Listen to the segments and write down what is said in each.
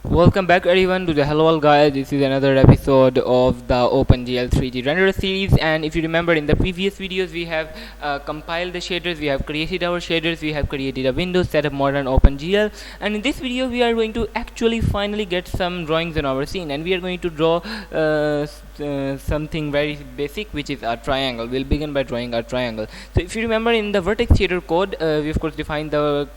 Welcome back everyone to the Hello World guys. This is another episode of the OpenGL 3D renderer series, and if you remember in the previous videos we have compiled the shaders, we have created our shaders, we have created a Windows setup modern OpenGL, and in this video we are going to actually finally get some drawings in our scene, and we are going to draw something very basic, which is a triangle. We'll begin by drawing a triangle. So if you remember in the Vertex shader code, we of course defined the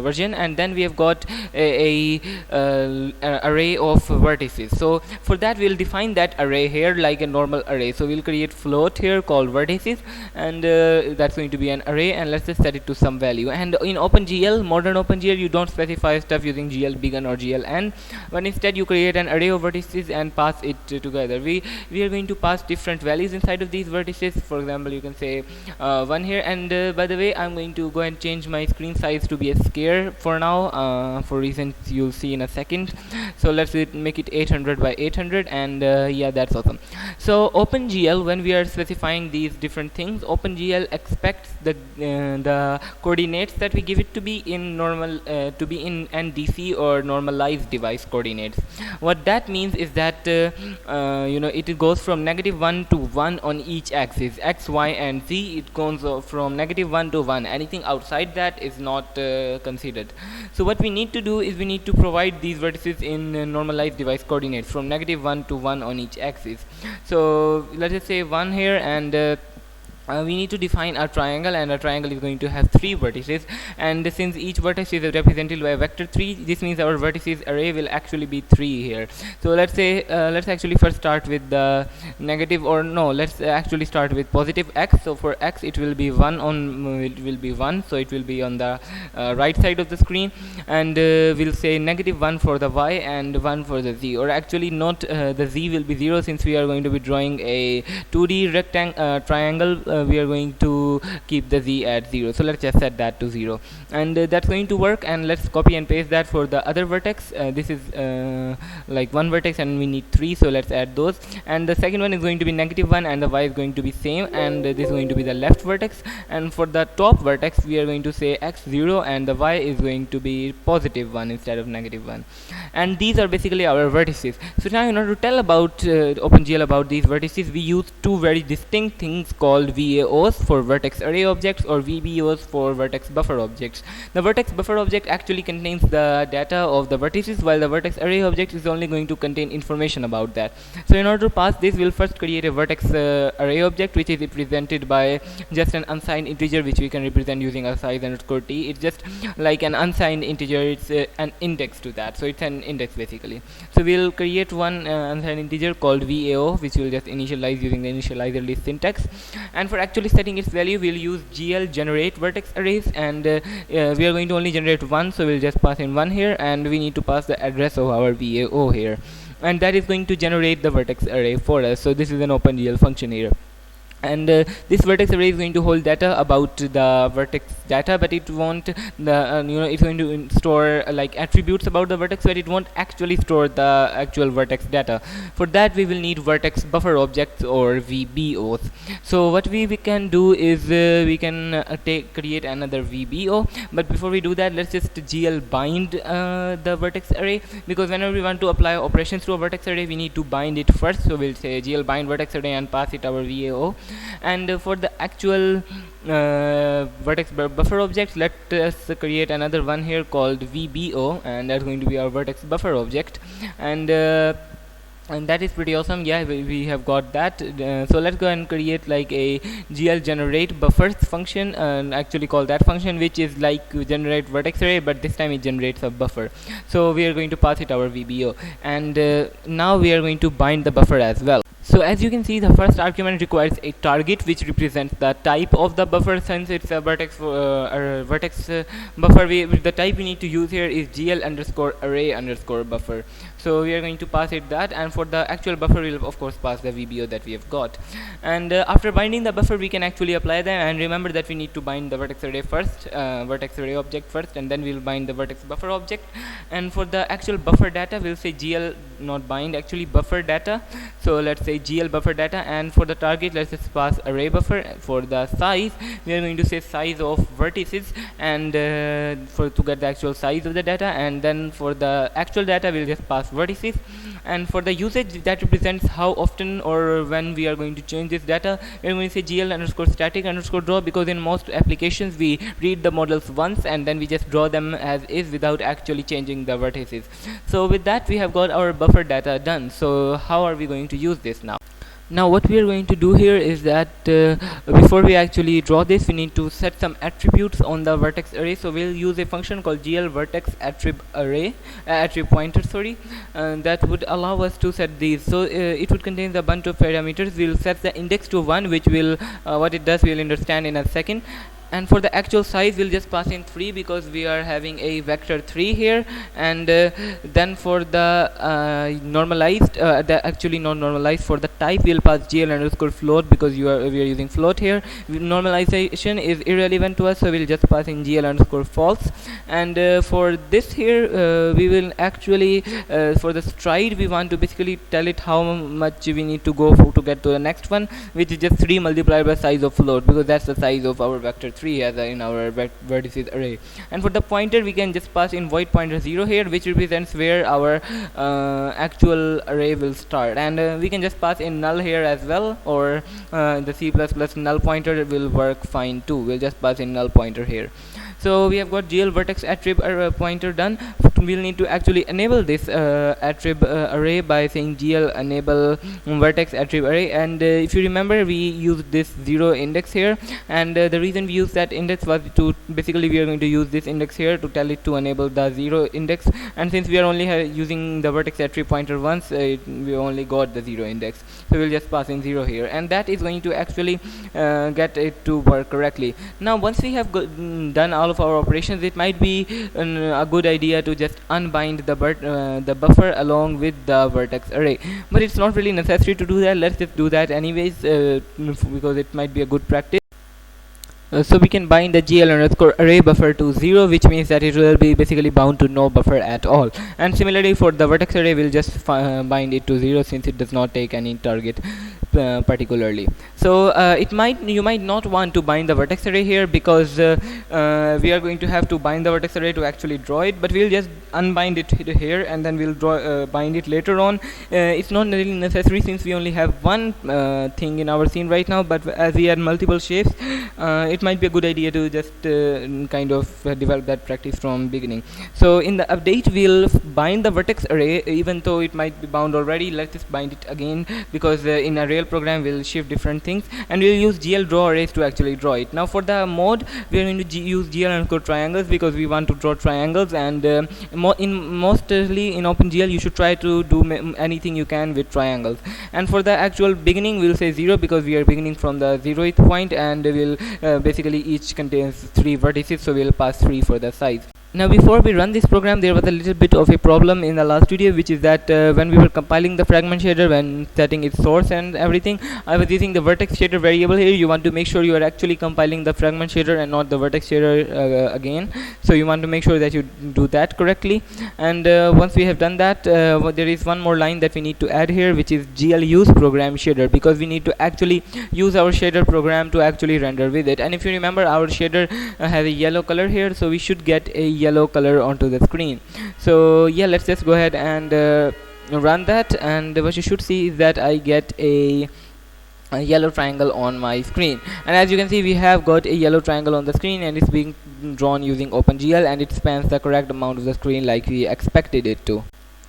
version, and then we have got an array of vertices. So for that we'll define that array here like a normal array. So we'll create float here called vertices, and that's going to be an array, and let's just set it to some value. And in OpenGL, modern OpenGL, you don't specify stuff using GL begin or GLN, but instead you create an array of vertices and pass it together. We are going to pass different values inside of these vertices. For example, you can say one here, and by the way, I'm going to go and change my screen size to be a square for now, for reasons you'll see in a second. So let's make it 800 by 800, and yeah, that's awesome. So OpenGL, when we are specifying these different things, OpenGL expects the coordinates that we give it to be in normal to be in NDC or normalized device coordinates. What that means is that it goes from -1 to 1 on each axis, x, y, and z. It goes from -1 to 1. Anything outside that is not considered. So what we need to do is we need to provide these vertices in normalized device coordinates from -1 to 1 on each axis. So let us say 1 here, and we need to define a triangle, and a triangle is going to have 3 vertices, and since each vertex is represented by a vector 3, this means our vertices array will actually be 3 here. So let's say let's actually first start with the negative, or no, let's actually start with positive x. So for x it will be 1 on it will be 1, so it will be on the right side of the screen, and we'll say -1 for the y and 1 for the z, or actually not, the z will be 0 since we are going to be drawing a 2D triangle. We are going to keep the z at 0, so let's just set that to 0, and that's going to work. And let's copy and paste that for the other vertex. This is like one vertex and we need 3, so let's add those. And the second one is going to be -1, and the y is going to be same, and this is going to be the left vertex. And for the top vertex we are going to say x0, and the y is going to be +1 instead of -1. And these are basically our vertices. So now in order to tell about OpenGL about these vertices, we use two very distinct things called VAOs for vertex array objects, or VBOs for vertex buffer objects. The vertex buffer object actually contains the data of the vertices, while the vertex array object is only going to contain information about that. So in order to pass this, we'll first create a vertex array object, which is represented by just an unsigned integer, which we can represent using a size_t. It's just like an unsigned integer. It's an index to that, so it's an index basically. So we'll create one unsigned integer called VAO, which we'll just initialize using the initializer list syntax. And for actually setting its value, we'll use GL generate vertex arrays, and we are going to only generate one, so we'll just pass in 1 here, and we need to pass the address of our VAO here, and that is going to generate the vertex array for us. So this is an OpenGL function here. And this vertex array is going to hold data about the vertex data, but it won't it's going to store like attributes about the vertex, but it won't actually store the actual vertex data. For that we will need vertex buffer objects, or VBOs. So what we can do is we can create another VBO, but before we do that, let's just GL bind the vertex array, because whenever we want to apply operations to a vertex array, we need to bind it first. So we'll say GL bind vertex array and pass it our VAO. And for the actual vertex buffer object, let us create another one here called VBO, and that's going to be our vertex buffer object. And that is pretty awesome. Yeah, we have got that. So let's go and create like a GL generate buffers function, and actually call that function, which is like generate vertex array, but this time it generates a buffer. So we are going to pass it our VBO, and now we are going to bind the buffer as well. So as you can see, the first argument requires a target, which represents the type of the buffer. Since it's a vertex buffer, the type we need to use here is GL_array_buffer. So we are going to pass it that, and for the actual buffer we'll of course pass the VBO that we have got. And after binding the buffer, we can actually apply them. And remember that we need to bind the vertex array first, vertex array object first, and then we'll bind the vertex buffer object. And for the actual buffer data, we'll say GL not bind, actually buffer data. So let's say GL buffer data, and for the target let's just pass array buffer. For the size we are going to say size of vertices, and for to get the actual size of the data, and then for the actual data we'll just pass vertices. And for the usage that represents how often or when we are going to change this data, we're going to say GL underscore static underscore draw, because in most applications we read the models once and then we just draw them as is without actually changing the vertices. So with that we have got our buffer data done. So how are we going to use this now? Now what we are going to do here is that before we actually draw this, we need to set some attributes on the vertex array. So we'll use a function called GL vertex attrib array, attrib pointer, sorry, that would allow us to set these. So it would contain a bunch of parameters. We'll set the index to 1, which will what it does we'll understand in a second. And for the actual size we'll just pass in 3, because we are having a vector 3 here. And then for the normalized, the actually not normalized, for the type we'll pass GL underscore float, because we are using float here. Normalization is irrelevant to us, so we'll just pass in GL underscore false. And for this here we will actually for the stride we want to basically tell it how much we need to go for to get to the next one, which is just 3 multiplied by size of float, because that's the size of our vector 3 as in our vertices array. And for the pointer we can just pass in void pointer 0 here, which represents where our actual array will start. And we can just pass in null here as well, or the C++ null pointer will work fine too. We'll just pass in null pointer here. So we have got GL vertex attrib pointer done. We'll need to actually enable this attrib array by saying GL enable vertex attrib array. And if you remember, we used this 0 index here, and the reason we used that index was to basically we are going to use this index here to tell it to enable the 0 index. And since we are only using the vertex attrib pointer once, we only got the 0 index, so we'll just pass in 0 here, and that is going to actually get it to work correctly. Now once we have done all of our operations, it might be a good idea to just unbind the buffer along with the vertex array, but it's not really necessary to do that. Let's just do that anyways, because it might be a good practice. So we can bind the GL underscore array buffer to 0, which means that it will be basically bound to no buffer at all. And similarly for the vertex array, we'll just bind it to 0, since it does not take any target particularly. So you might not want to bind the vertex array here, because we are going to have to bind the vertex array to actually draw it, but we'll just unbind it here and then we'll bind it later on. It's not really necessary, since we only have one thing in our scene right now, but as we add multiple shapes, it might be a good idea to just kind of develop that practice from beginning. So in the update we'll bind the vertex array, even though it might be bound already. Let's just bind it again, because in a real program we'll shift different things, and we'll use GL draw arrays to actually draw it. Now for the mode we're going to use GL underscore triangles, because we want to draw triangles. And mostly in OpenGL you should try to do anything you can with triangles. And for the actual beginning we'll say 0, because we are beginning from the 0th point, and we'll basically each contains 3 vertices, so we'll pass 3 for the size. Now before we run this program, there was a little bit of a problem in the last video, which is that when we were compiling the fragment shader, when setting its source and everything, I was using the vertex shader variable here. You want to make sure you are actually compiling the fragment shader and not the vertex shader again. So you want to make sure that you do that correctly. And once we have done that, there is one more line that we need to add here, which is GL use program shader, because we need to actually use our shader program to actually render with it. And if you remember, our shader has a yellow color here, so we should get a yellow color onto the screen. So yeah, let's just go ahead and run that, and what you should see is that I get a yellow triangle on my screen. And as you can see, we have got a yellow triangle on the screen, and it's being drawn using OpenGL, and it spans the correct amount of the screen like we expected it to.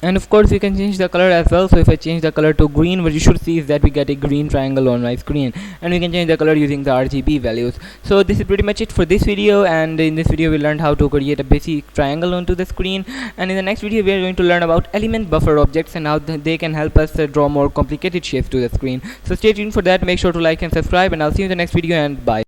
And of course we can change the color as well. So if I change the color to green, what you should see is that we get a green triangle on my screen, and we can change the color using the RGB values. So this is pretty much it for this video, and in this video we learned how to create a basic triangle onto the screen. And in the next video we are going to learn about element buffer objects and how they can help us draw more complicated shapes to the screen. So stay tuned for that. Make sure to like and subscribe, and I'll see you in the next video, and bye.